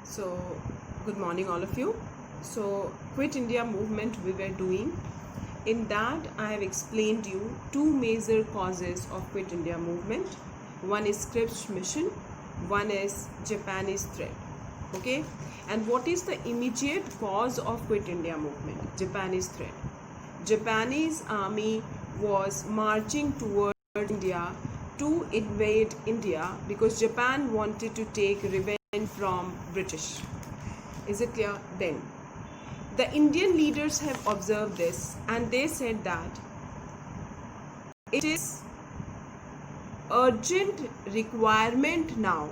So, good morning, all of you. So, Quit India movement we were doing. In that, I have explained you two major causes of Quit India movement. One is Scripps mission, one is Japanese threat. Okay, and what is the immediate cause of Quit India movement? Japanese threat. Japanese army was marching towards India to invade India because Japan wanted to take revenge from British. Is it clear? Then the Indian leaders have observed this and they said that it is urgent requirement now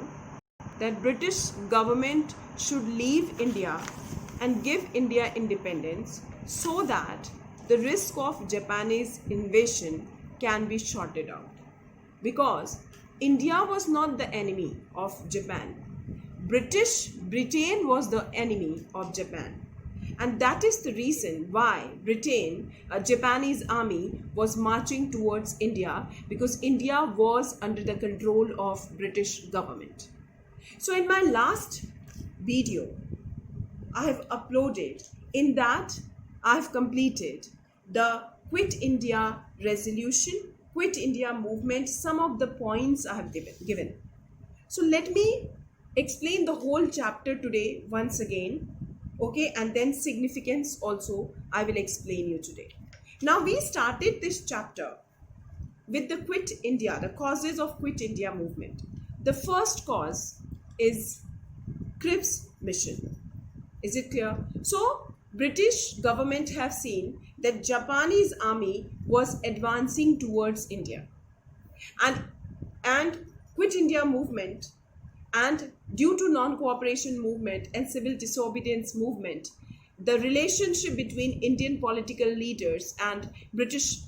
that British government should leave India and give India independence so that the risk of Japanese invasion can be sorted out. Because India was not the enemy of Japan. Britain was the enemy of Japan. And that is the reason why a Japanese army was marching towards India, because India was under the control of British government. So in my last video, I have uploaded, in that I have completed the Quit India resolution, Quit India movement, some of the points I have given. So let me explain the whole chapter today once again, okay, and then significance also I will explain you today. Now we started this chapter with the Quit India, the causes of Quit India movement. The first cause is Scripps mission. Is it clear? So British government have seen that Japanese army was advancing towards India, and Quit India movement, and due to non-cooperation movement and civil disobedience movement, the relationship between Indian political leaders and British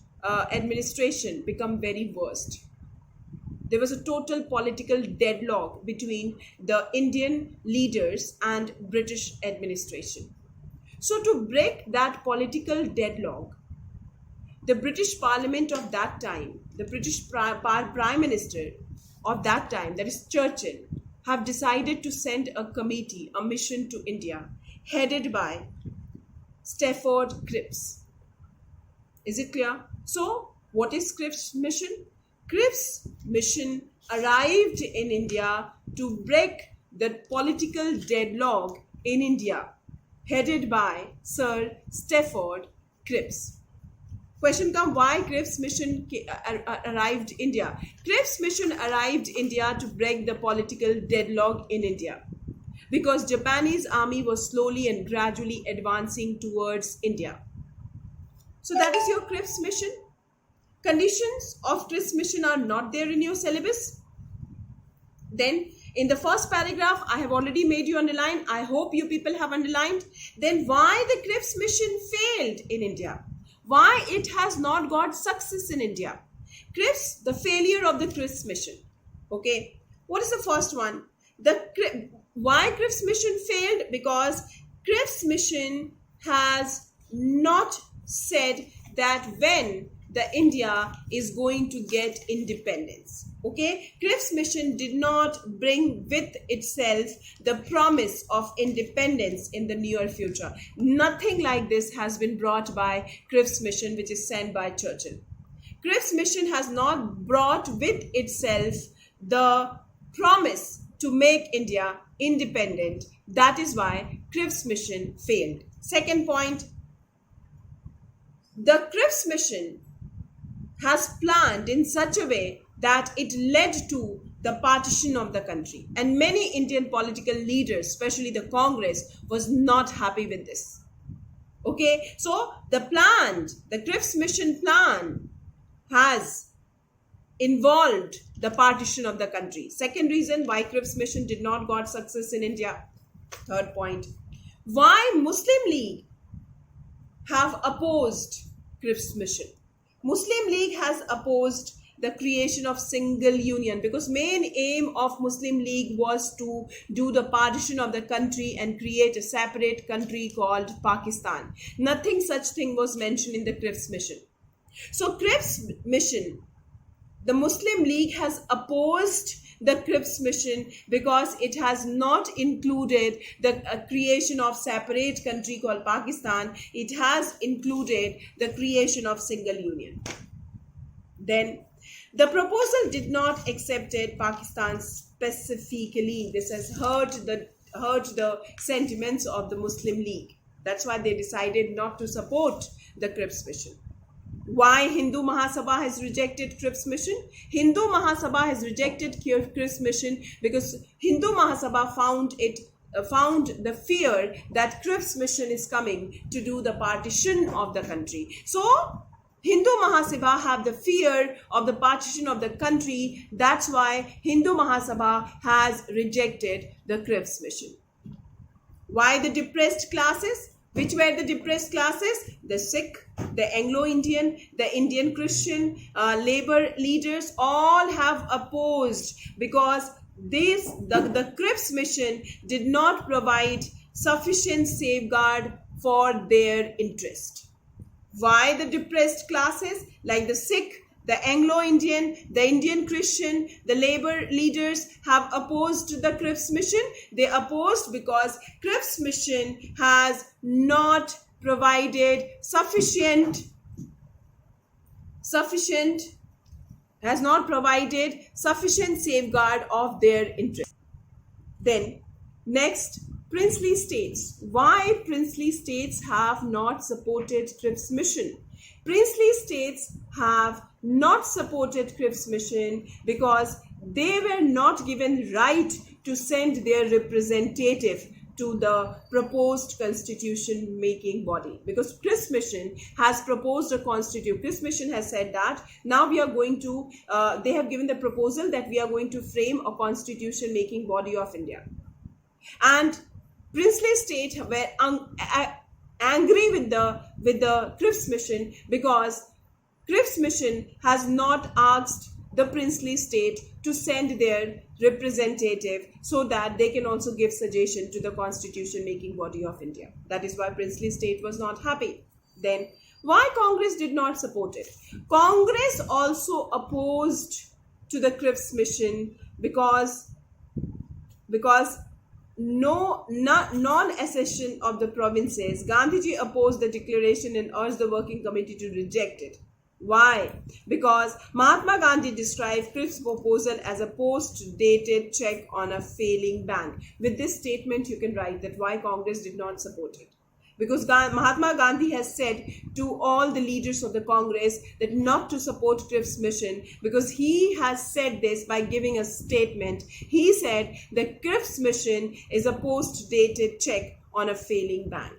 administration become very worst. There was a total political deadlock between the Indian leaders and British administration. So to break that political deadlock, the British Parliament of that time, the British Prime Minister of that time, that is Churchill, have decided to send a committee, a mission to India, headed by Stafford Cripps. Is it clear? So, what is Cripps mission? Cripps mission arrived in India to break the political deadlock in India, headed by Sir Stafford Cripps. Question come, why Cripps mission arrived India? Cripps mission arrived India to break the political deadlock in India, because Japanese army was slowly and gradually advancing towards India. So that is your Cripps mission. Conditions of Cripps mission are not there in your syllabus. Then in the first paragraph, I have already made you underline. I hope you people have underlined. Then why the Cripps mission failed in India? Why it has not got success in India? Cripps, the failure of the Cripps mission. Okay, what is the first one? Why Cripps mission failed? Because Cripps mission has not said that when the India is going to get independence. Okay, Cripps mission did not bring with itself the promise of independence in the near future. Nothing like this has been brought by Cripps mission, which is sent by Churchill. Cripps mission has not brought with itself the promise to make India independent. That is why Cripps mission failed. Second point, the Cripps mission has planned in such a way that it led to the partition of the country. And many Indian political leaders, especially the Congress, was not happy with this. Okay, so the Cripps mission plan has involved the partition of the country. Second reason why Cripps mission did not got success in India. Third point, why Muslim League have opposed Cripps mission. Muslim League has opposed the creation of single union, because main aim of Muslim League was to do the partition of the country and create a separate country called Pakistan. Nothing such thing was mentioned in the Cripps mission. So Cripps mission, the Muslim League has opposed the Cripps mission because it has not included the creation of separate country called Pakistan. It has included the creation of single union. Then the proposal did not accepted Pakistan specifically. This has hurt the sentiments of the Muslim League. That's why they decided not to support the Cripps mission. Why Hindu Mahasabha has rejected Cripps mission? Hindu Mahasabha has rejected Cripps mission because Hindu Mahasabha found the fear that Cripps mission is coming to do the partition of the country. So Hindu Mahasabha have the fear of the partition of the country. That's why Hindu Mahasabha has rejected the Cripps mission. Why the depressed classes? Which were the depressed classes? The Sikh, the Anglo-Indian, the Indian Christian, labor leaders all have opposed because the Cripps mission did not provide sufficient safeguard for their interest. Why the depressed classes like the Sikh, the Anglo-Indian, the Indian Christian, the labor leaders have opposed the Cripps mission? They opposed because Cripps mission has not provided sufficient safeguard of their interest. Then next, princely states. Why princely states have not supported Cripps mission? Princely states have not supported Cripps mission because they were not given right to send their representative to the proposed constitution making body, because Cripps mission has proposed a constitution. Cripps mission has said that now we are going to they have given the proposal that we are going to frame a constitution making body of India, and princely state were angry with the Cripps mission because Cripps mission has not asked the princely state to send their representative so that they can also give suggestion to the constitution making body of India. That is why princely state was not happy. Then why Congress did not support it? Congress also opposed to the Cripps mission because non-accession of the provinces. Gandhiji opposed the declaration and urged the working committee to reject it. Why? Because Mahatma Gandhi described Cripps' proposal as a post-dated check on a failing bank. With this statement, you can write that why Congress did not support it. Because Mahatma Gandhi has said to all the leaders of the Congress that not to support Cripps mission, because he has said this by giving a statement. He said the Cripps mission is a post-dated check on a failing bank.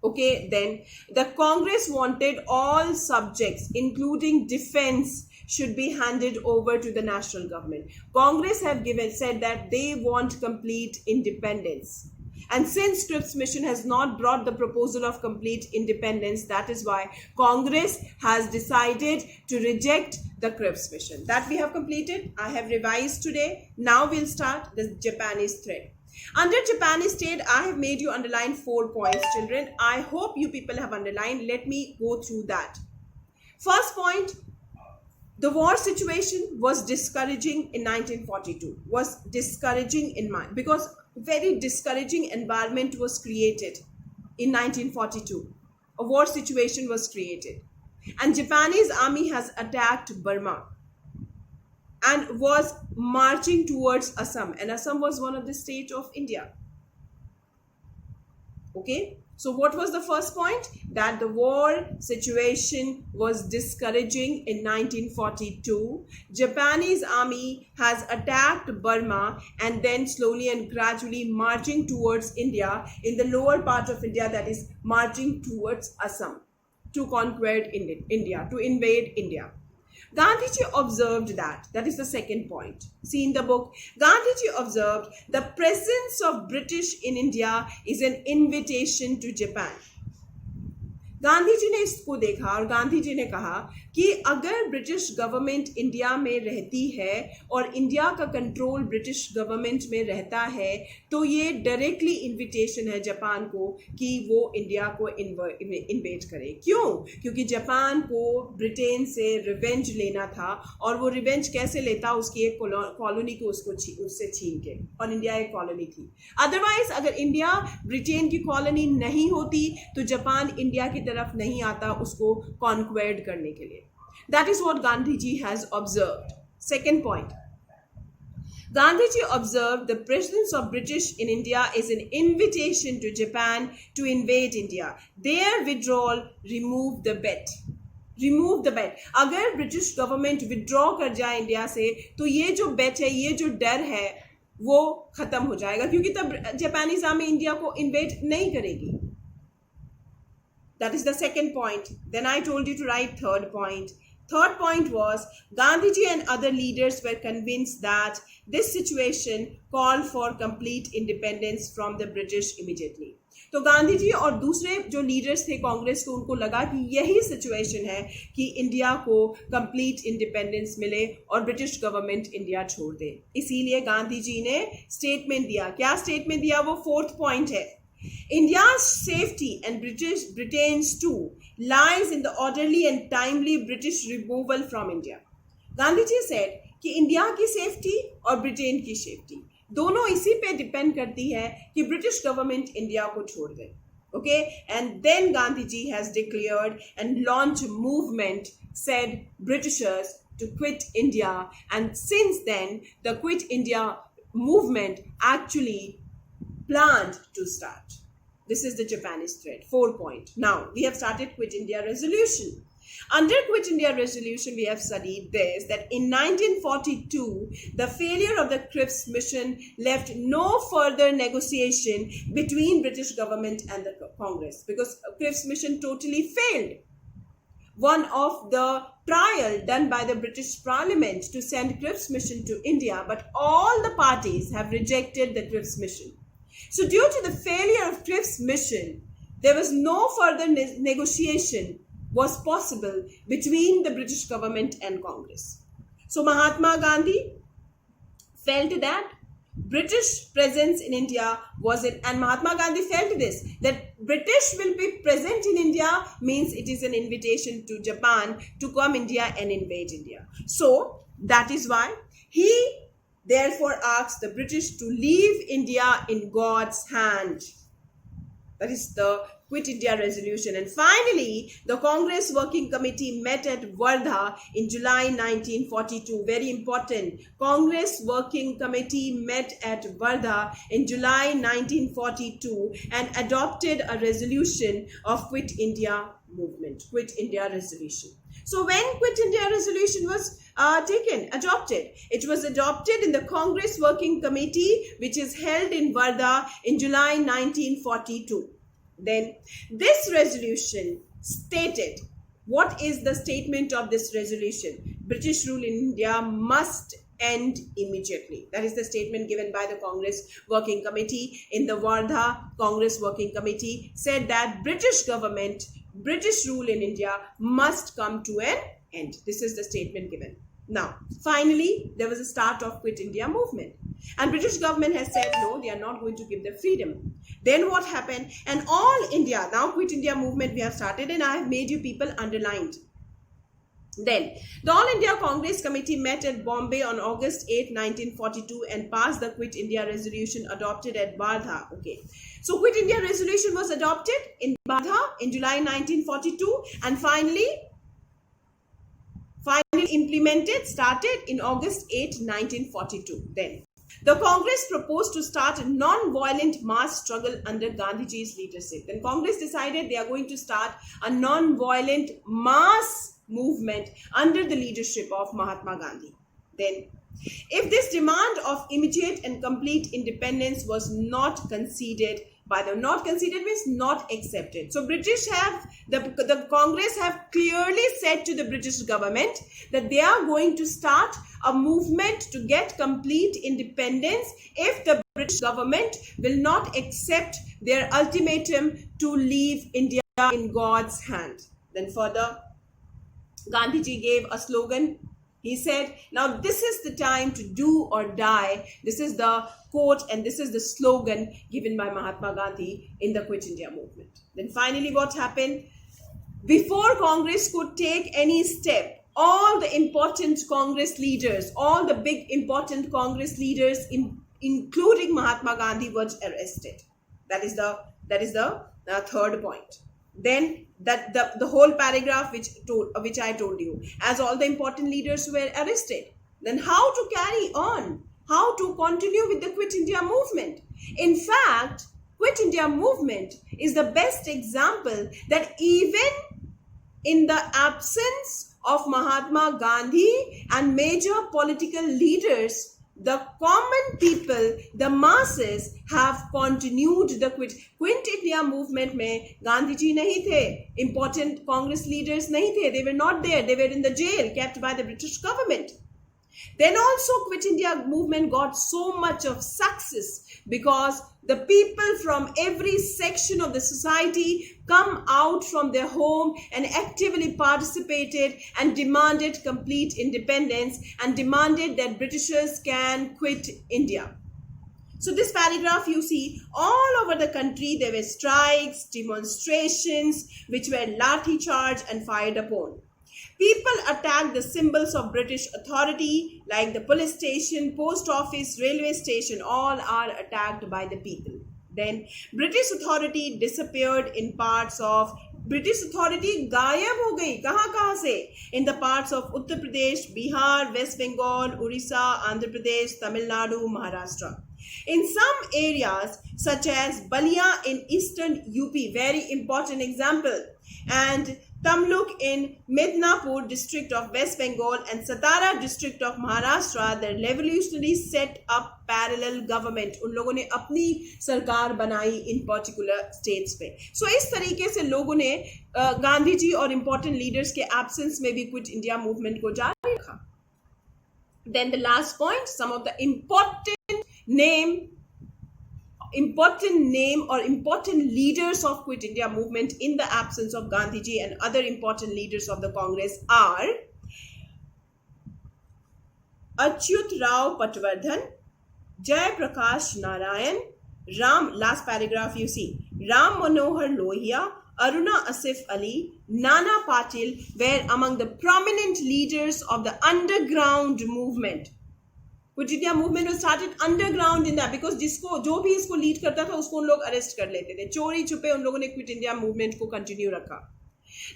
Okay, then the Congress wanted all subjects, including defense, should be handed over to the national government. Congress have said that they want complete independence. And since Cripps mission has not brought the proposal of complete independence, that is why Congress has decided to reject the Cripps mission. That we have completed. I have revised today. Now we'll start the Japanese thread. Under Japanese trade, I have made you underline 4 points, children. I hope you people have underlined. Let me go through that. First point, the war situation was discouraging in 1942. Was discouraging in mind because very discouraging environment was created in 1942. A war situation was created. And Japanese army has attacked Burma and was marching towards Assam. And Assam was one of the states of India. Okay. So what was the first point? That the war situation was discouraging in 1942. Japanese army has attacked Burma and then slowly and gradually marching towards India in the lower part of India, that is marching towards Assam to conquer India, to invade India. Gandhiji observed that. That is the second point. See in the book, Gandhiji observed the presence of British in India is an invitation to Japan. Gandhi ji ने इसको देखा और गांधी जी ने कहा कि अगर British government India में रहती है और इंडिया का कंट्रोल ब्रिटिश गवर्नमेंट में रहता है तो ये डायरेक्टली इनविटेशन है जापान को कि वो इंडिया को इन्वेट करे। क्यों? क्योंकि जापान को ब्रिटेन से रिवेंज लेना था और वो रिवेंज कैसे लेता, उसकी एक कॉलोनी को उससे छीन के, और इंडिया एक कॉलोनी थी। अदरवाइज अगर इंडिया ब्रिटेन की कॉलोनी नहीं होती तो जापान इंडिया की तरफ नहीं आता उसको कॉन्क्वेर्ड करने के लिए। That is what Gandhiji has observed. Second point. Gandhiji observed the presence of British in India is an invitation to Japan to invade India. Their withdrawal removed the bet. Remove the bet. अगर British government withdraw कर जाए India से तो ये जो बेट है, ये जो डर है वो खत्म हो जाएगा, क्योंकि तब जापानीज आर्मी इंडिया को इन्वेट नहीं करेगी। That is the second point. Then I told you to write third point. Third point was Gandhiji and other leaders were convinced that this situation called for complete independence from the British immediately. तो गांधी जी और दूसरे जो leaders थे कांग्रेस को, उनको लगा कि यही सिचुएशन है कि इंडिया को कंप्लीट इंडिपेंडेंस मिले और ब्रिटिश गवर्नमेंट इंडिया छोड़ दे। इसीलिए गांधी जी ने स्टेटमेंट दिया। क्या स्टेटमेंट दिया? वो फोर्थ पॉइंट है। India's safety and Britain's too lies in the orderly and timely British removal from India. Gandhi ji said कि इंडिया की सेफ्टी और ब्रिटेन की सेफ्टी दोनों इसी पे डिपेंड करती है कि ब्रिटिश गवर्नमेंट इंडिया को छोड़ दे। Okay, and then Gandhiji has declared and launched a movement, said Britishers to quit India, and since then the Quit India movement actually planned to start. This is the Japanese threat. 4 point. Now we have started Quit India resolution. Under Quit India resolution we have studied this, that in 1942 the failure of the Cripps mission left no further negotiation between British government and the Congress, because Cripps mission totally failed. One of the trial done by the British Parliament to send Cripps mission to India, but all the parties have rejected the Cripps mission. So due to the failure of Cripps mission, there was no further negotiation was possible between the British government and Congress. So Mahatma Gandhi felt that British presence in India was it, and Mahatma Gandhi felt this, that British will be present in India means it is an invitation to Japan to come India and invade India. So that is why he therefore asked the British to leave India in God's hand. That is the Quit India resolution. And finally, the Congress Working Committee met at Wardha in July 1942. Very important. Congress Working Committee met at Wardha in July 1942 and adopted a resolution of Quit India movement, Quit India resolution. So when Quit India resolution was adopted, it was adopted in the Congress Working Committee, which is held in Wardha in July 1942. Then this resolution stated, what is the statement of this resolution? British rule in India must end immediately. That is the statement given by the Congress Working Committee in the Wardha Congress Working Committee, said that British government, British rule in India must come to an end. This is the statement given. Now, finally, there was a start of Quit India movement. And British government has said, no, they are not going to give their freedom. Then what happened? And all India, now Quit India movement we have started, and I have made you people underlined. Then, the All India Congress Committee met at Bombay on August 8, 1942 and passed the Quit India resolution adopted at Wardha. Okay. So, Quit India resolution was adopted in Wardha in July 1942 and finally implemented, started in August 8, 1942. Then, the Congress proposed to start a non-violent mass struggle under Gandhiji's leadership. Then Congress decided they are going to start a non-violent mass movement under the leadership of Mahatma Gandhi. Then, if this demand of immediate and complete independence was not conceded, by the not conceded means not accepted. So British have, the Congress have clearly said to the British government that they are going to start a movement to get complete independence if the British government will not accept their ultimatum to leave India in God's hand. Then further, Gandhiji gave a slogan. He said, now this is the time to do or die. This is the quote and this is the slogan given by Mahatma Gandhi in the Quit India movement. Then finally what happened? Before Congress could take any step, all the important Congress leaders, all the big important Congress leaders, including Mahatma Gandhi, were arrested. That is the third point. Then the whole paragraph which I told you, as all the important leaders were arrested, then how to carry on, how to continue with the Quit India movement? In fact, Quit India movement is the best example that even in the absence of Mahatma Gandhi and major political leaders, the common people, the masses have continued the Quit India movement में गांधी जी नहीं थे, important Congress leaders नहीं थे, they were not there, they were in the jail kept by the British government. Then also Quit India movement got so much of success because the people from every section of the society come out from their home and actively participated and demanded complete independence and demanded that Britishers can quit India. So this paragraph you see all over the country there were strikes, demonstrations which were lathi charge and fired upon. People attacked the symbols of British authority like the police station, post office, railway station, all are attacked by the people. Then British authority disappeared in parts of British authority गायब हो गई कहाँ से? In the parts of Uttar Pradesh, Bihar, West Bengal, Orissa, Andhra Pradesh, Tamil Nadu, Maharashtra. In some areas such as Balia in eastern UP, very important example, and Tamluk in Midnapur district of West Bengal and Satara district of Maharashtra, the revolutionaries set up parallel government. उन लोगों ने अपनी सरकार बनाई in particular states पे. So इस तरीके से लोगों ने गांधी जी और important leaders के absence में भी Quit India movement को जारी रखा. Then the last point, some of the important name or important leaders of Quit India movement in the absence of Gandhiji and other important leaders of the Congress are Achyut Rao Patwardhan, Jai Prakash Narayan, last paragraph you see, Ram Manohar Lohia, Aruna Asif Ali, Nana Patil were among the prominent leaders of the underground movement. Quit India movement was started underground in that because जो भी इसको lead करता था उसको उन लोग arrest कर लेते थे. चोरी छुपे उन लोगों ने Quit India movement को कंटिन्यू रखा.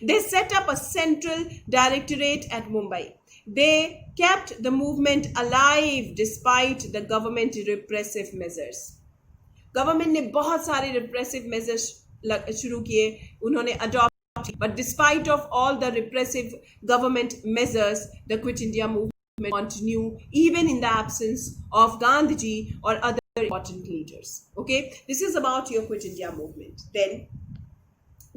They set up a central directorate at Mumbai. They kept the movement alive despite the government repressive measures. Government ने बहुत सारे repressive measures शुरू किए, उन्होंने adopt, but despite of all the repressive government measures, the Quit India movement continue even in the absence of Gandhiji or other important leaders. Okay, this is about your Quit India movement. Then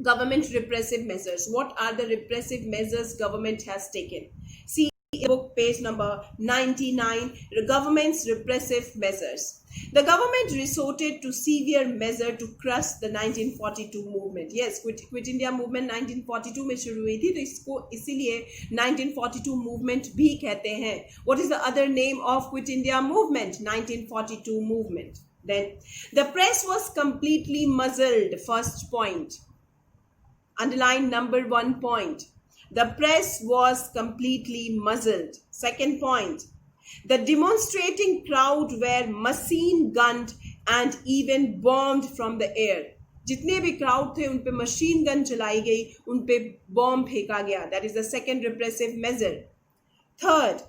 government repressive measures. What are the repressive measures government has taken? See book page number 99, the government's repressive measures. The government resorted to severe measure to crush the 1942 movement. Yes, Quit India movement 1942 में शुरू हुई थी, तो इसको इसीलिए 1942 movement भी कहते हैं. What is the other name of Quit India movement? 1942 movement. Then the press was completely muzzled. First point. Underline number 1 point. The press was completely muzzled. Second point. The demonstrating crowd were machine gunned and even bombed from the air. जितने भी crowd थे उन पे machine gun चलाई गई, उन पे bomb फेंका गया. That is the second repressive measure. Third,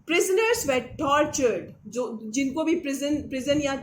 prisoners were tortured. जो जिनको भी prison या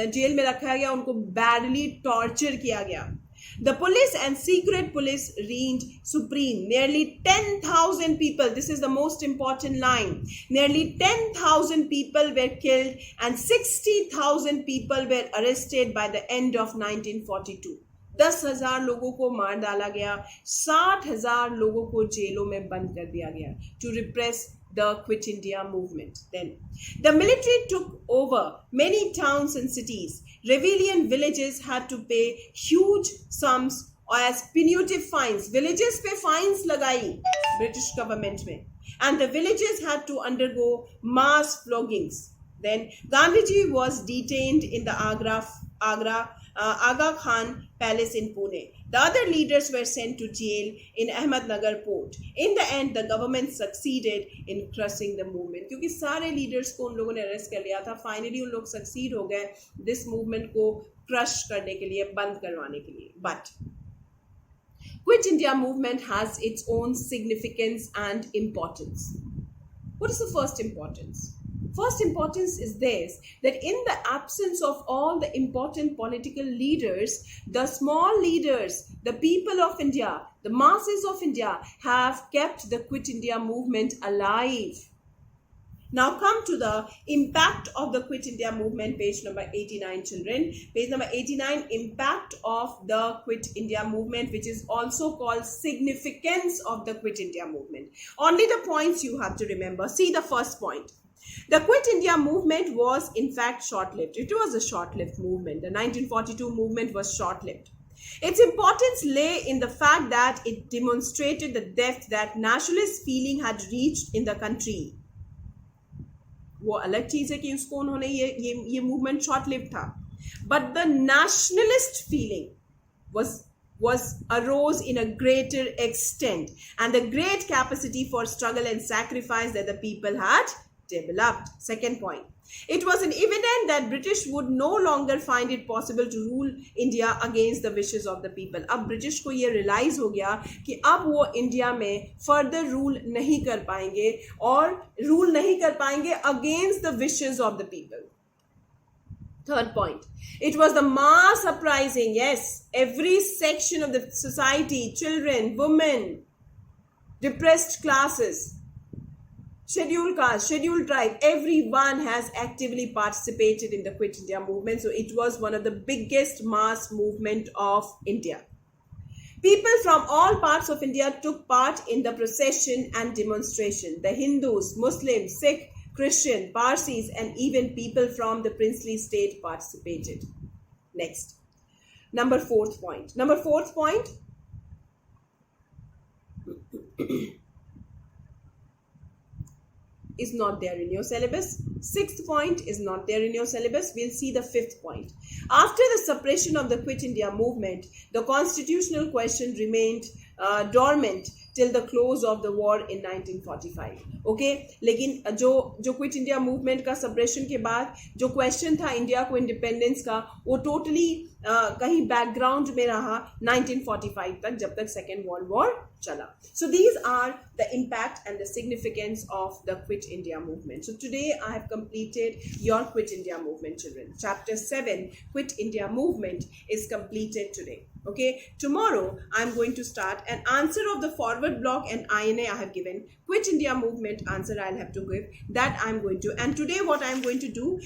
जेल में रखा गया उनको badly torture किया गया. The police and secret police reigned supreme. Nearly 10,000 people, this is the most important line, nearly 10,000 people were killed and 60,000 people were arrested by the end of 1942. 10,000 लोगों को मार डाला गया, 60,000 लोगों को जेलों में बंद कर दिया गया to repress the Quit India movement. Then the military took over many towns and cities. Rebellion villages had to pay huge sums as punitive fines. Villages पे fines लगाई British government में, and the villages had to undergo mass floggings. Then Gandhiji was detained in the Aga Khan Palace in Pune. The other leaders were sent to jail in Ahmednagar port. In the end, the government succeeded in crushing the movement. क्योंकि सारे leaders को उन लोगों ने arrest कर लिया था. Finally उन लोग succeed हो गए this movement को crush करने के लिए, बंद करवाने के लिए. But Quit India movement has its own significance and importance. What is the first importance? First importance is this, that in the absence of all the important political leaders, the small leaders, the people of India, the masses of India have kept the Quit India movement alive. Now come to the impact of the Quit India movement, page number 89, children. Page number 89, impact of the Quit India movement, which is also called significance of the Quit India movement. Only the points you have to remember. See the first point. The Quit India movement was in fact short-lived. It was a short-lived movement. The 1942 movement was short-lived. Its importance lay in the fact that it demonstrated the depth that nationalist feeling had reached in the country. वो अलग चीज है कि उसको उन्होंने ये movement short-lived था, but the nationalist feeling arose in a greater extent, and the great capacity for struggle and sacrifice that the people had developed. Second point, it was evident that British would no longer find it possible to rule India against the wishes of the people. अब British को ये realize हो गया कि अब वो India में further rule नहीं कर पाएंगे और rule नहीं कर पाएंगे against the wishes of the people. Third point, it was the mass uprising. Yes, every section of the society, children, women, depressed classes, scheduled caste, scheduled tribe, everyone has actively participated in the Quit India movement. So it was one of the biggest mass movement of India. People from all parts of India took part in the procession and demonstration. The Hindus, Muslims, Sikh, Christian, Parsis, and even people from the princely state participated. Next. Number fourth point. Is not there in your syllabus. Sixth point is not there in your syllabus. We'll see the fifth point. After the suppression of the Quit India movement, the constitutional question remained dormant till the close of the war in 1945. Okay, लेकिन जो quit India movement का suppression के बाद जो question था India को independence का, वो टोटली कहीं बैकग्राउंड में रहा 1945 तक, जब तक सेकेंड वर्ल्ड वॉर चला. So these are the impact and the significance of the Quit India movement. So today I have completed your Quit India movement, children. Chapter 7, Quit India movement, is completed today. Okay, tomorrow I'm going to start an answer of the forward block and INA I have given. Quit India movement answer I'll have to give, that I'm going to. And today what I'm going to do,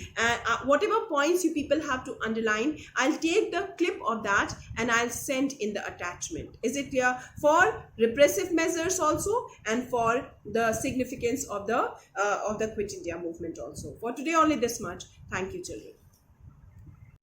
whatever points you people have to underline, I'll take the clip of that and I'll send in the attachment. Is it clear? For repressive measures also, and for the significance of the Quit India movement also. For today only this much. Thank you, children.